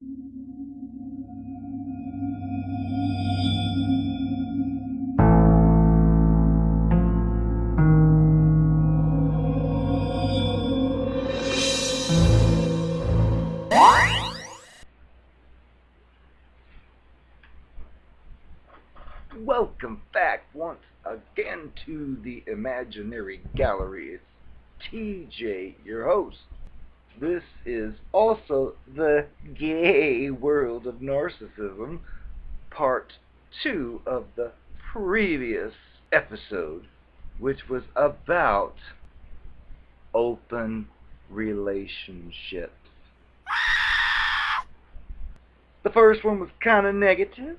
Welcome back once again to the imaginary gallery. It's TJ, your host. This is also the gay world of narcissism, part 2 of the previous episode, which was about open relationships. The first one was kind of negative.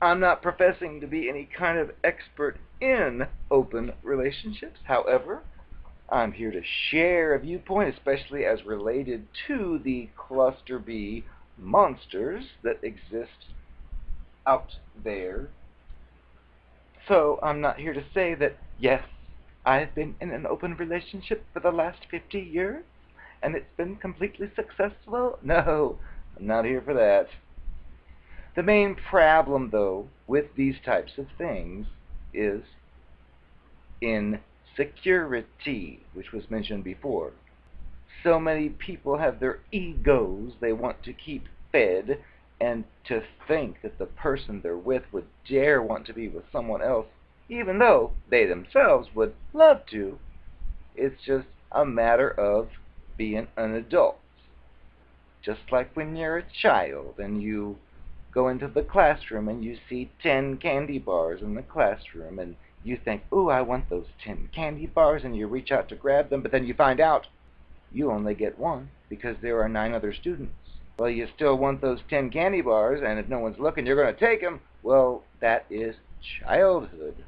I'm not professing to be any kind of expert in open relationships. However, I'm here to share a viewpoint, especially as related to the cluster B monsters that exist out there. So I'm not here to say that, yes, I've been in an open relationship for the last 50 years, and it's been completely successful. No, I'm not here for that. The main problem, though, with these types of things is insecurity, which was mentioned before. So many people have their egos they want to keep fed, and to think that the person they're with would dare want to be with someone else, even though they themselves would love to. It's just a matter of being an adult. Just like when you're a child and you go into the classroom and you see 10 candy bars in the classroom and you think, ooh, I want those 10 candy bars, and you reach out to grab them, but then you find out you only get one because there are 9 other students. Well, you still want those 10 candy bars, and if no one's looking, you're going to take them. Well, that is childhood.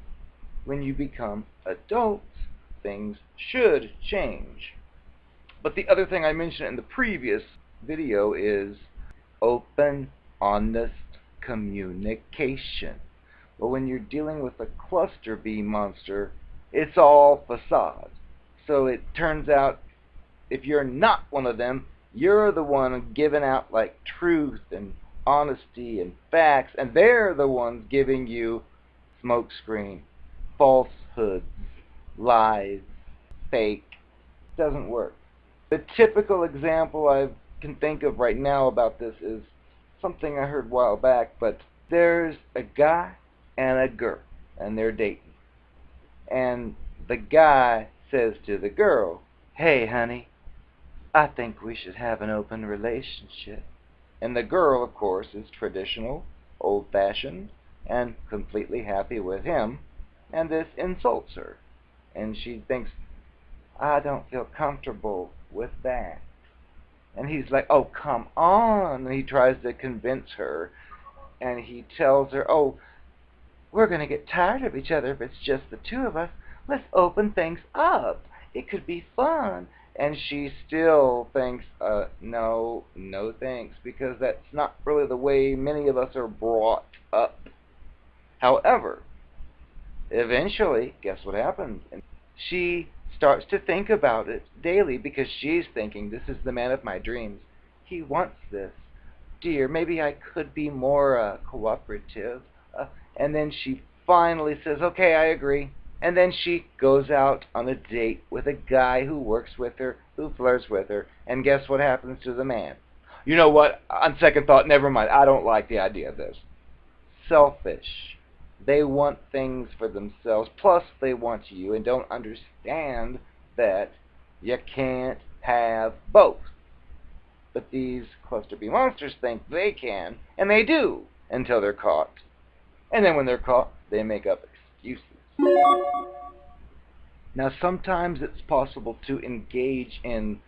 When you become adults, things should change. But the other thing I mentioned in the previous video is open, honest communication. Well, when you're dealing with a cluster B monster, it's all facade. So it turns out, if you're not one of them, you're the one giving out like truth and honesty and facts, and they're the ones giving you smokescreen, falsehoods, lies, fake. Doesn't work. The typical example I can think of right now about this is something I heard a while back, but there's a guy and a girl, and they're dating. And the guy says to the girl, hey, honey, I think we should have an open relationship. And the girl, of course, is traditional, old-fashioned, and completely happy with him, and this insults her. And she thinks, I don't feel comfortable with that. And he's like, oh, come on. And he tries to convince her. And he tells her, oh, we're going to get tired of each other if it's just the two of us. Let's open things up. It could be fun. And she still thinks, no thanks, because that's not really the way many of us are brought up. However, eventually, guess what happens? She starts to think about it daily because she's thinking, this is the man of my dreams. He wants this. Dear, maybe I could be more cooperative. And then she finally says, okay, I agree. And then she goes out on a date with a guy who works with her, who flirts with her. And guess what happens to the man? You know what? On second thought, never mind. I don't like the idea of this. Selfish. They want things for themselves, plus they want you, and don't understand that you can't have both. But these cluster B monsters think they can, and they do, until they're caught. And then when they're caught, they make up excuses. Now, sometimes it's possible to engage in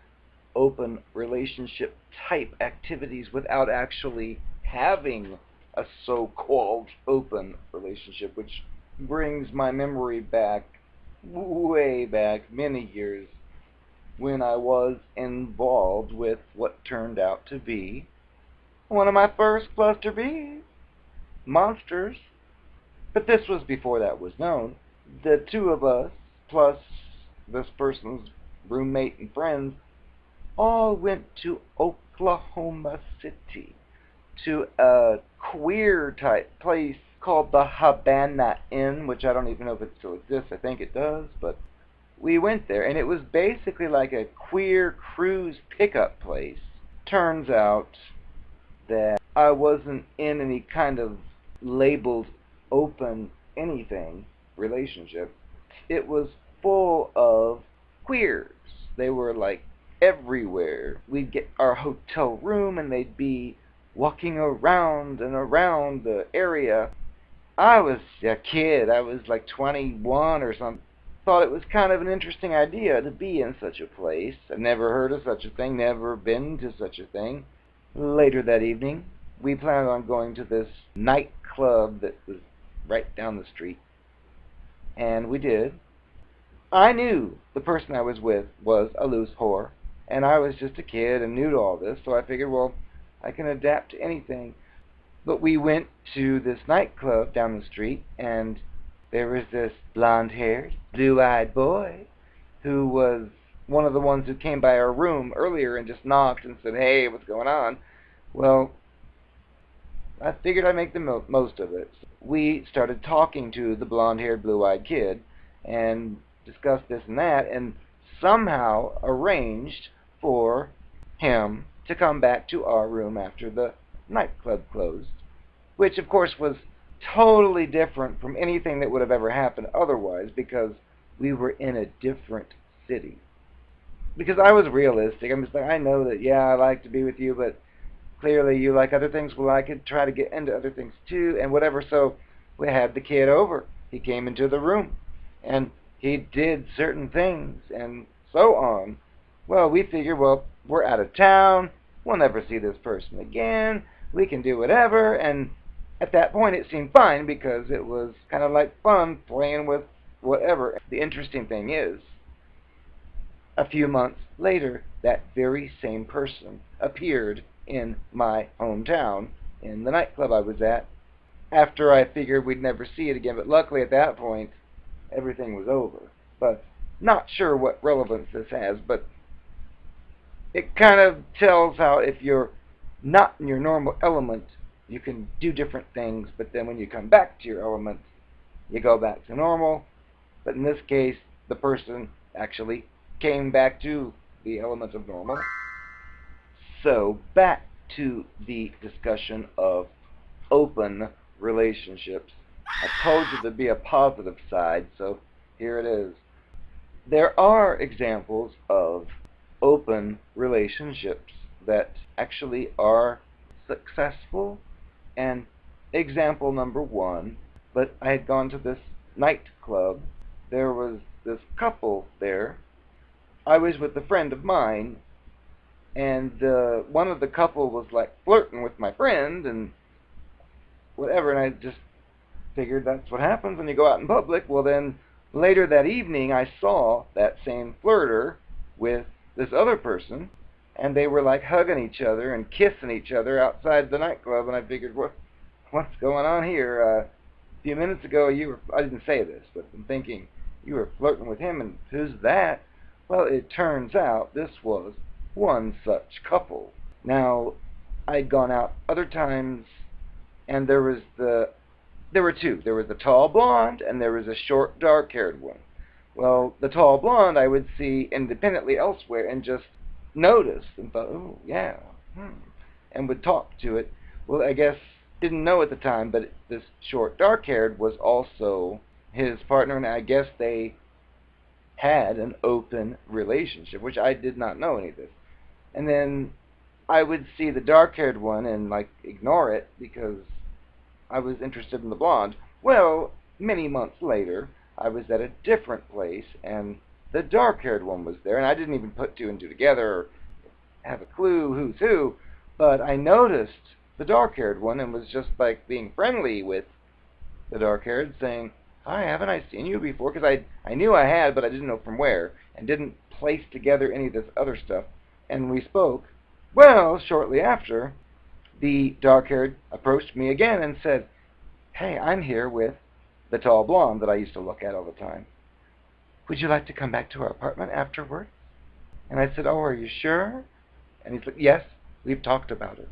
open relationship type activities without actually having a so-called open relationship, which brings my memory back, way back, many years, when I was involved with what turned out to be one of my first cluster B monsters. But this was before that was known. The two of us, plus this person's roommate and friends, all went to Oklahoma City to a queer type place called the Habana Inn, which I don't even know if it still exists. I think it does, but we went there, and it was basically like a queer cruise pickup place. Turns out that I wasn't in any kind of labeled open anything relationship. It was full of queers. They were like everywhere. We'd get our hotel room and they'd be walking around and around the area. I was a kid. I was like 21 or something. Thought it was kind of an interesting idea to be in such a place. I'd never heard of such a thing, never been to such a thing. Later that evening, we planned on going to this nightclub that was right down the street. And we did. I knew the person I was with was a loose whore, and I was just a kid and new to all this, so I figured, well, I can adapt to anything. But we went to this nightclub down the street, and there was this blonde-haired, blue-eyed boy who was one of the ones who came by our room earlier and just knocked and said, hey, what's going on? Well, I figured I'd make the most of it. We started talking to the blonde-haired, blue-eyed kid and discussed this and that, and somehow arranged for him to come back to our room after the nightclub closed, which of course was totally different from anything that would have ever happened otherwise, because we were in a different city. Because I was realistic. I'm just like, I know that, yeah, I like to be with you, but clearly you like other things. Well, I could try to get into other things too, and whatever. So we had the kid over. He came into the room, and he did certain things, and so on. Well, we figured, well, we're out of town. We'll never see this person again. We can do whatever, and at that point it seemed fine because it was kind of like fun playing with whatever. The interesting thing is, a few months later, that very same person appeared in my hometown in the nightclub I was at, after I figured we'd never see it again. But luckily at that point everything was over. But not sure what relevance this has, but it kind of tells how if you're not in your normal element, you can do different things, but then when you come back to your element, you go back to normal. But in this case, the person actually came back to the element of normal. So back to the discussion of open relationships. I told you there'd be a positive side, so here it is. There are examples of open relationships that actually are successful, and example number one, but I had gone to this nightclub. There was this couple there. I was with a friend of mine, and one of the couple was like flirting with my friend and whatever, and I just figured that's what happens when you go out in public. Well, then later that evening I saw that same flirter with this other person, and they were like hugging each other and kissing each other outside the nightclub, and I figured, what's going on here? A few minutes ago I didn't say this, but I'm thinking, you were flirting with him, and who's that? Well, it turns out this was one such couple. Now, I'd gone out other times, and there were two. There was the tall blonde, and there was a short, dark-haired one. Well, the tall blonde I would see independently elsewhere and just notice and thought, oh, yeah, and would talk to it. Well, I guess didn't know at the time, but this short, dark-haired was also his partner, and I guess they had an open relationship, which I did not know any of this. And then I would see the dark-haired one and like ignore it because I was interested in the blonde. Well, many months later, I was at a different place, and the dark-haired one was there, and I didn't even put two and two together or have a clue who's who, but I noticed the dark-haired one and was just like being friendly with the dark-haired, saying, hi, haven't I seen you before? Because I knew I had, but I didn't know from where, and didn't place together any of this other stuff. And we spoke. Well, shortly after, the dark-haired approached me again and said, hey, I'm here with the tall blonde that I used to look at all the time. Would you like to come back to our apartment afterward? And I said, oh, are you sure? And he's like, yes, we've talked about it.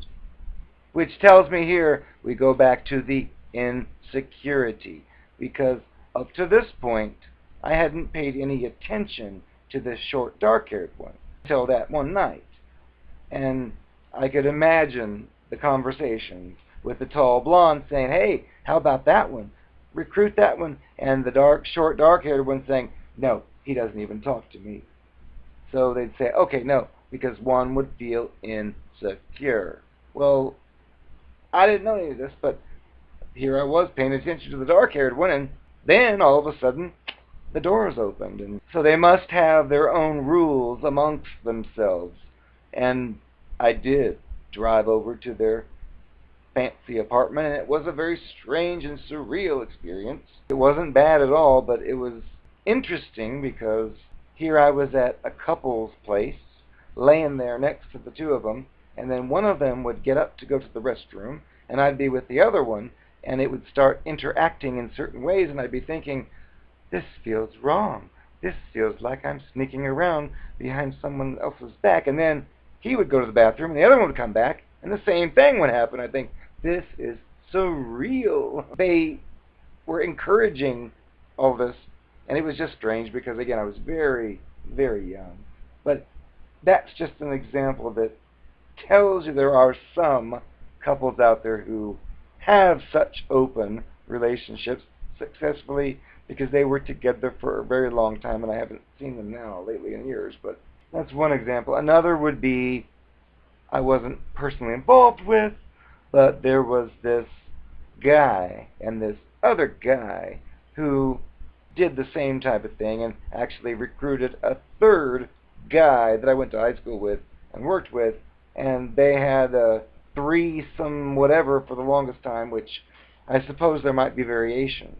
Which tells me here we go back to the insecurity, because up to this point I hadn't paid any attention to this short dark-haired one until that one night. And I could imagine the conversations with the tall blonde saying, hey, how about that one? Recruit that one. And the short dark-haired one saying, no, he doesn't even talk to me. So they'd say, okay, no, because one would feel insecure. Well, I didn't know any of this, but here I was paying attention to the dark-haired one, and then all of a sudden the doors opened. And so they must have their own rules amongst themselves. And I did drive over to their fancy apartment, and it was a very strange and surreal experience. It wasn't bad at all, but it was interesting because here I was at a couple's place, laying there next to the two of them, and then one of them would get up to go to the restroom, and I'd be with the other one, and it would start interacting in certain ways, and I'd be thinking, this feels wrong. This feels like I'm sneaking around behind someone else's back. And then he would go to the bathroom, and the other one would come back, and the same thing would happen. I think, this is surreal. They were encouraging all this, and it was just strange because, again, I was very, very young. But that's just an example that tells you there are some couples out there who have such open relationships successfully because they were together for a very long time, and I haven't seen them now lately in years, but that's one example. Another would be, I wasn't personally involved with, but there was this guy and this other guy who did the same type of thing and actually recruited a third guy that I went to high school with and worked with, and they had a threesome whatever for the longest time, which I suppose there might be variations.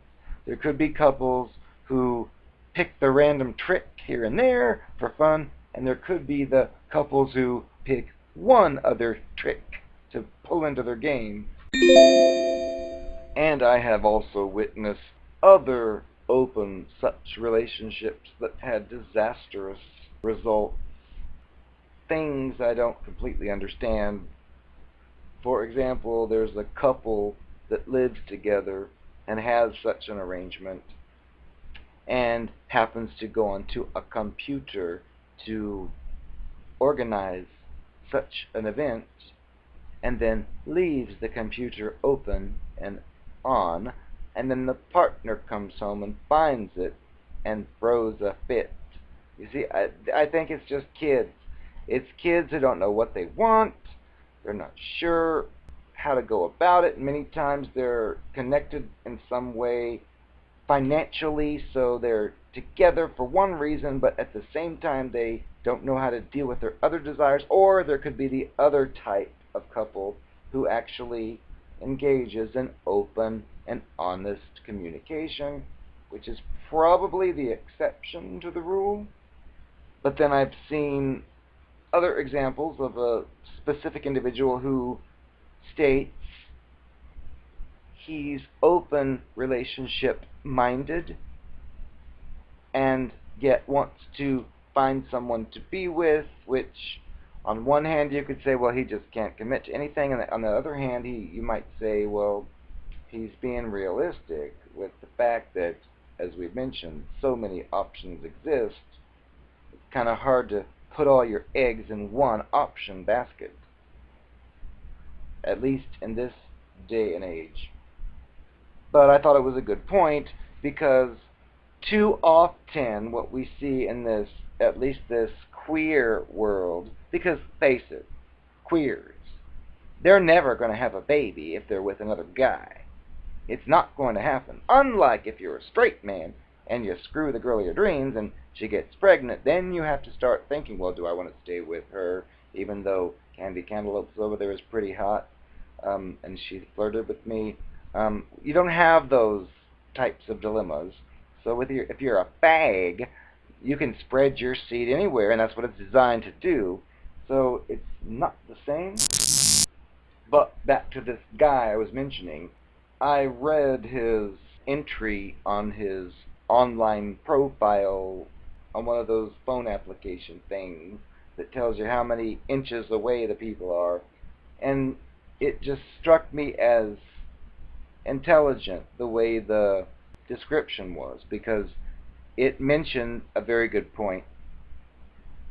There could be couples who pick the random trick here and there for fun, and there could be the couples who pick one other trick to pull into their game. And I have also witnessed other open such relationships that had disastrous results. Things I don't completely understand. For example, there's a couple that lives together and has such an arrangement and happens to go onto a computer to organize such an event, and then leaves the computer open and on, and then the partner comes home and finds it and throws a fit. You see, I think it's just kids. It's kids who don't know what they want. They're not sure how to go about it. Many times they're connected in some way financially, so they're together for one reason, but at the same time they don't know how to deal with their other desires. Or there could be the other type of couple who actually engages in open and honest communication, which is probably the exception to the rule. But then I've seen other examples of a specific individual who states he's open relationship minded and yet wants to find someone to be with, which on one hand you could say, well, he just can't commit to anything, and on the other hand you might say, well, he's being realistic with the fact that, as we've mentioned, so many options exist. It's kind of hard to put all your eggs in one option basket, at least in this day and age. But I thought it was a good point, because 2 off 10 what we see in this, at least this queer world, because face it, queers, they're never going to have a baby if they're with another guy. It's not going to happen. Unlike if you're a straight man and you screw the girl of your dreams and she gets pregnant, then you have to start thinking, well, do I want to stay with her, even though Candy Cantaloupe's over there is pretty hot, and she flirted with me. You don't have those types of dilemmas. So if you're a fag, you can spread your seed anywhere, and that's what it's designed to do. So it's not the same. But back to this guy I was mentioning. I read his entry on his online profile on one of those phone application things that tells you how many inches away the people are. And it just struck me as intelligent the way the description was, because it mentioned a very good point,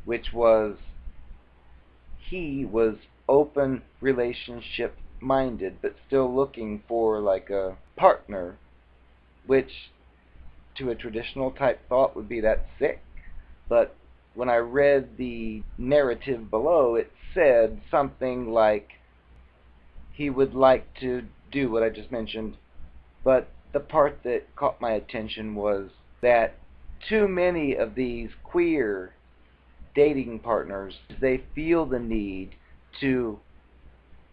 which was he was open relationship minded but still looking for like a partner, which to a traditional type thought would be that sick. But when I read the narrative below, it said something like he would like to do what I just mentioned, but the part that caught my attention was that too many of these queer dating partners, they feel the need to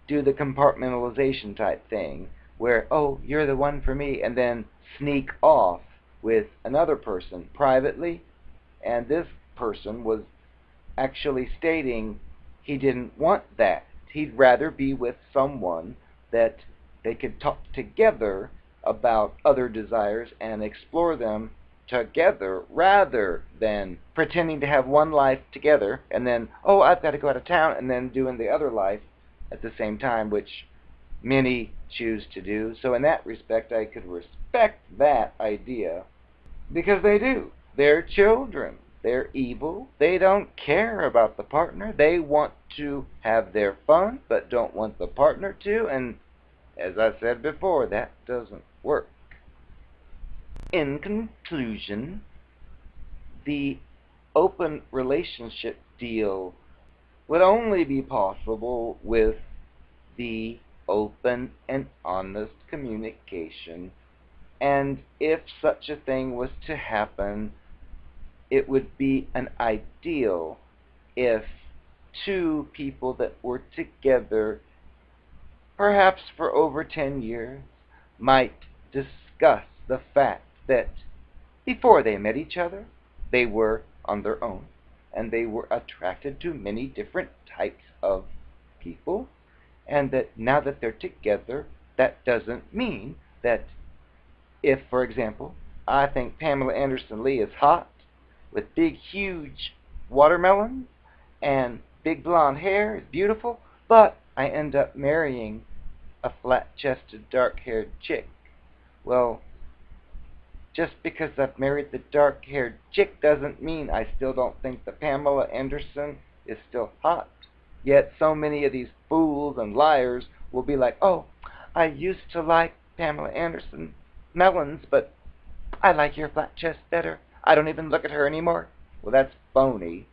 do the compartmentalization type thing where, oh, you're the one for me, and then sneak off with another person privately. And this person was actually stating he didn't want that. He'd rather be with someone that they could talk together about other desires and explore them together, rather than pretending to have one life together and then, oh, I've got to go out of town, and then doing the other life at the same time, which many choose to do. So in that respect, I could respect that idea, because they do. They're children. They're evil. They don't care about the partner. They want to have their fun, but don't want the partner to. And as I said before, that doesn't work. In conclusion, the open relationship deal would only be possible with the open and honest communication. And if such a thing was to happen, it would be an ideal if two people that were together, perhaps for over 10 years, might discuss the fact that before they met each other, they were on their own, and they were attracted to many different types of people, and that now that they're together, that doesn't mean that if, for example, I think Pamela Anderson Lee is hot, with big, huge watermelons and big blonde hair, is beautiful, but I end up marrying a flat-chested, dark-haired chick. Well, just because I've married the dark-haired chick doesn't mean I still don't think the Pamela Anderson is still hot. Yet so many of these fools and liars will be like, oh, I used to like Pamela Anderson melons, but I like your flat chest better. I don't even look at her anymore. Well, that's phony.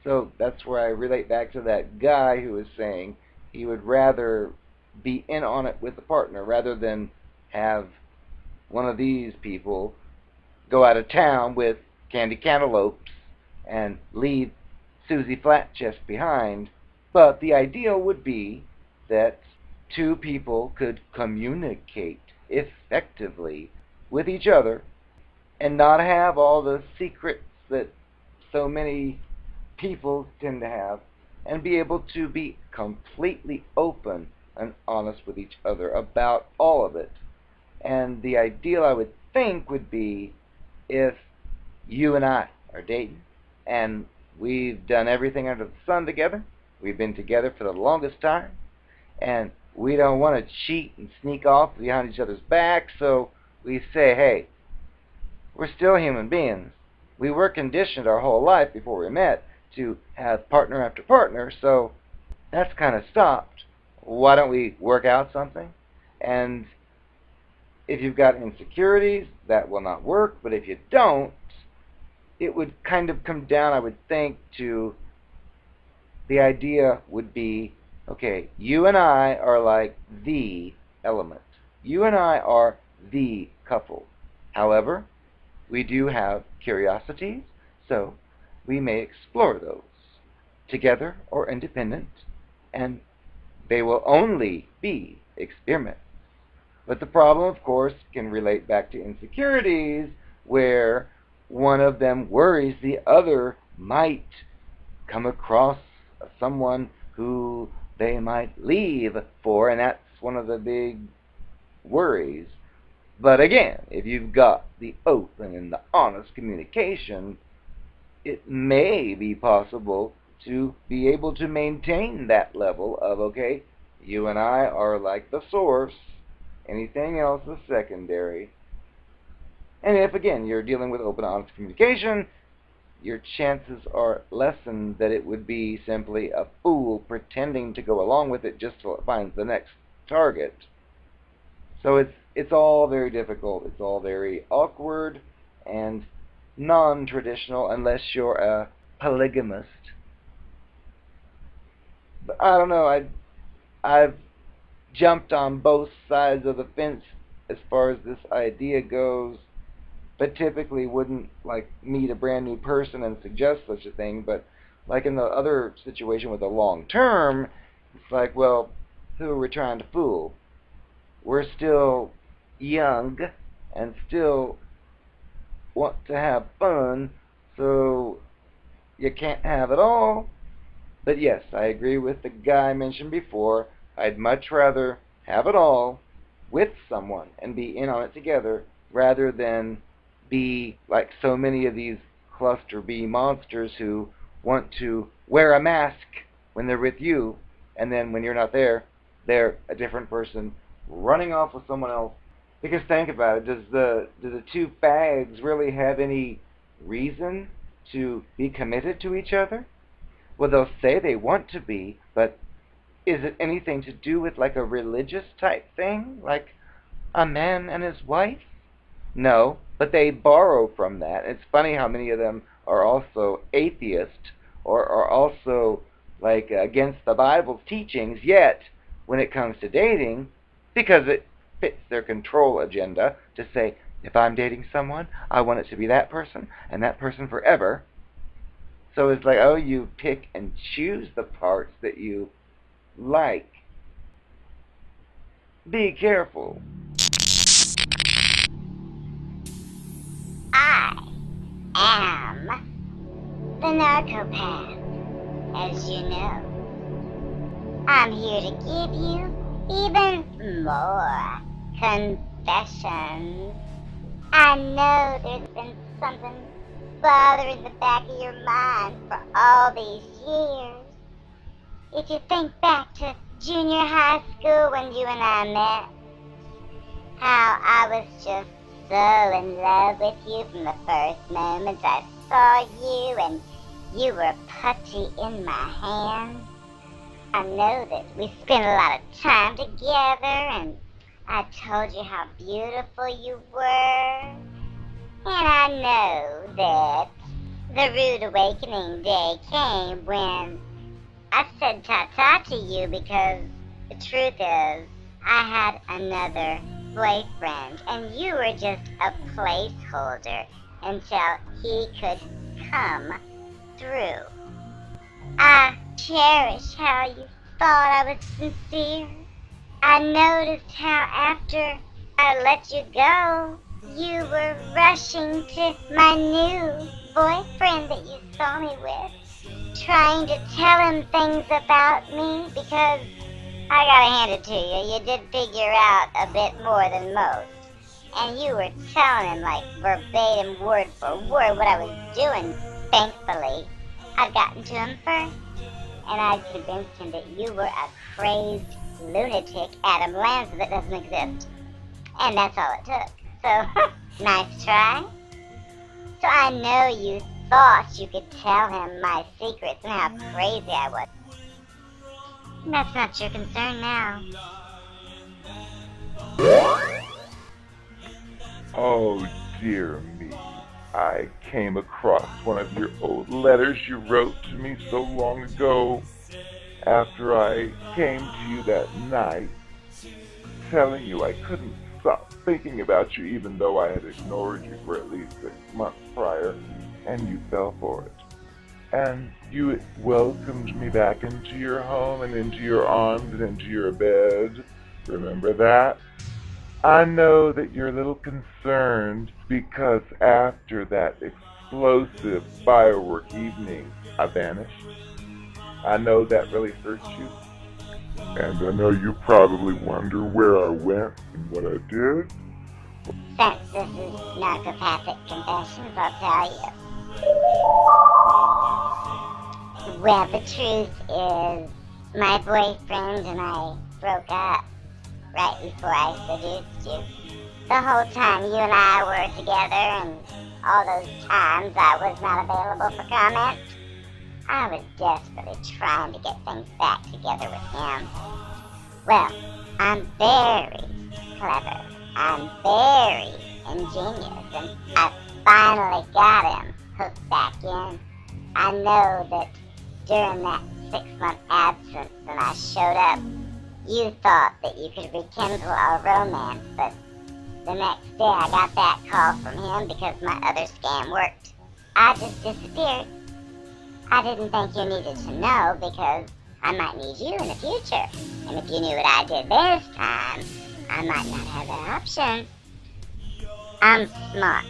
So that's where I relate back to that guy who was saying he would rather be in on it with the partner rather than have one of these people go out of town with Candy Cantaloupes and leave Susie Flatchest behind. But the ideal would be that two people could communicate effectively with each other and not have all the secrets that so many people tend to have, and be able to be completely open and honest with each other about all of it. And the ideal, I would think, would be if you and I are dating and we've done everything under the sun together, we've been together for the longest time, and we don't want to cheat and sneak off behind each other's back, so we say, hey, we're still human beings. We were conditioned our whole life before we met to have partner after partner, so that's kind of stopped. Why don't we work out something? And if you've got insecurities, that will not work, but if you don't, it would kind of come down, I would think, to the idea would be, okay, you and I are like the element. You and I are the couple. However, we do have curiosities, so we may explore those, together or independent, and they will only be experiments. But the problem, of course, can relate back to insecurities, where one of them worries the other might come across someone who they might leave for, and that's one of the big worries. But again, if you've got the open and the honest communication, it may be possible to be able to maintain that level of, okay, You and I are like the source. Anything else is secondary. And if, again, you're dealing with open, honest communication, your chances are lessened that it would be simply a fool pretending to go along with it just till it finds the next target. So it's all very difficult. It's all very awkward and non-traditional unless you're a polygamist. But I don't know. I've jumped on both sides of the fence as far as this idea goes, but typically wouldn't like meet a brand new person and suggest such a thing. But like in the other situation with the long term, it's like, well, who are we trying to fool? We're still young and still want to have fun, so you can't have it all. But yes, I agree with the guy I mentioned before. I'd much rather have it all with someone and be in on it together rather than be like so many of these cluster B monsters who want to wear a mask when they're with you, and then when you're not there, they're a different person running off with someone else. Because think about it, do the two fags really have any reason to be committed to each other? Well, they'll say they want to be, but is it anything to do with like a religious type thing? Like a man and his wife? No, but they borrow from that. It's funny how many of them are also atheist or are also like against the Bible's teachings, yet when it comes to dating, because it fits their control agenda to say, if I'm dating someone, I want it to be that person and that person forever. So it's like, oh, you pick and choose the parts that you like. Be careful. I am the Narcopath, as you know. I'm here to give you even more confessions. I know there's been something bothering the back of your mind for all these years. If you think back to junior high school when you and I met, how I was just so in love with you from the first moment I saw you and you were putty in my hand. I know that we spent a lot of time together and I told you how beautiful you were. And I know that the rude awakening day came when I said ta-ta to you because the truth is I had another boyfriend and you were just a placeholder until he could come through. I cherish how you thought I was sincere. I noticed how after I let you go, you were rushing to my new boyfriend that you saw me with, trying to tell him things about me because I gotta hand it to you, you did figure out a bit more than most. And you were telling him like verbatim, word for word what I was doing. Thankfully, I'd gotten to him first, and I'd convinced him that you were a crazed lunatic Adam Lanza that doesn't exist. And that's all it took. So, nice try. So I know you thought you could tell him my secrets and how crazy I was. That's not your concern now. Oh, dear me. I came across one of your old letters you wrote to me so long ago after I came to you that night, telling you I couldn't stop thinking about you even though I had ignored you for at least 6 months prior, and you fell for it. And you welcomed me back into your home and into your arms and into your bed. Remember that? I know that you're a little concerned because after that explosive firework evening, I vanished. I know that really hurt you. And I know you probably wonder where I went and what I did. Since this is narcopathic confessions, I'll tell you. Well, the truth is, my boyfriend and I broke up right before I seduced you. The whole time you and I were together and all those times I was not available for comment, I was desperately trying to get things back together with him. Well, I'm very clever. I'm very ingenious, and I finally got him hooked back in. I know that during that 6-month absence when I showed up, you thought that you could rekindle our romance, but the next day I got that call from him because my other scam worked. I just disappeared. I didn't think you needed to know because I might need you in the future. And if you knew what I did this time, I might not have that option. I'm smart.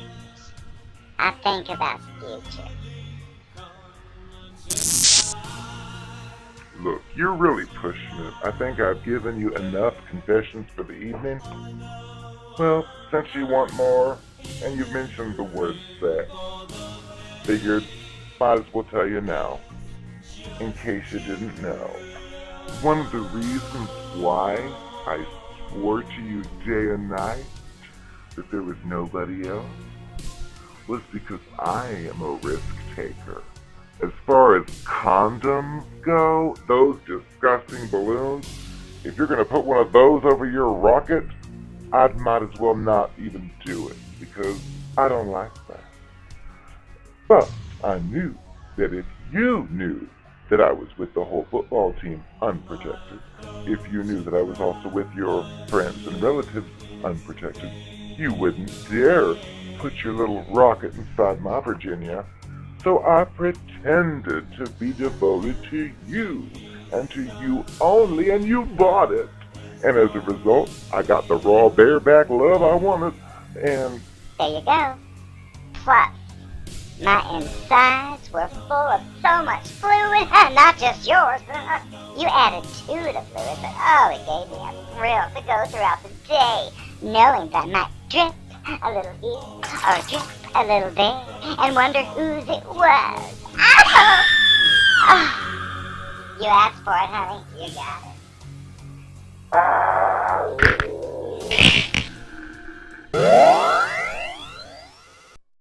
I think about the future. Look, you're really pushing it. I think I've given you enough confessions for the evening. Well, since you want more, and you've mentioned the word sex, figured might as well tell you now, in case you didn't know. One of the reasons why I swore to you day and night that there was nobody else was because I am a risk taker. As far as condoms go, those disgusting balloons, if you're going to put one of those over your rocket, I might as well not even do it, because I don't like that. But I knew that if you knew that I was with the whole football team unprotected, if you knew that I was also with your friends and relatives unprotected, you wouldn't dare put your little rocket inside my Virginia. So I pretended to be devoted to you, and to you only, and you bought it. And as a result, I got the raw bareback love I wanted, and... There you go. Plus, my insides were full of so much fluid, not just yours. You added to the fluid, but oh, it gave me a thrill to go throughout the day, knowing that I might drip a little here, or drip a little there, and wonder whose it was. Oh! Oh. You asked for it, honey. You got it.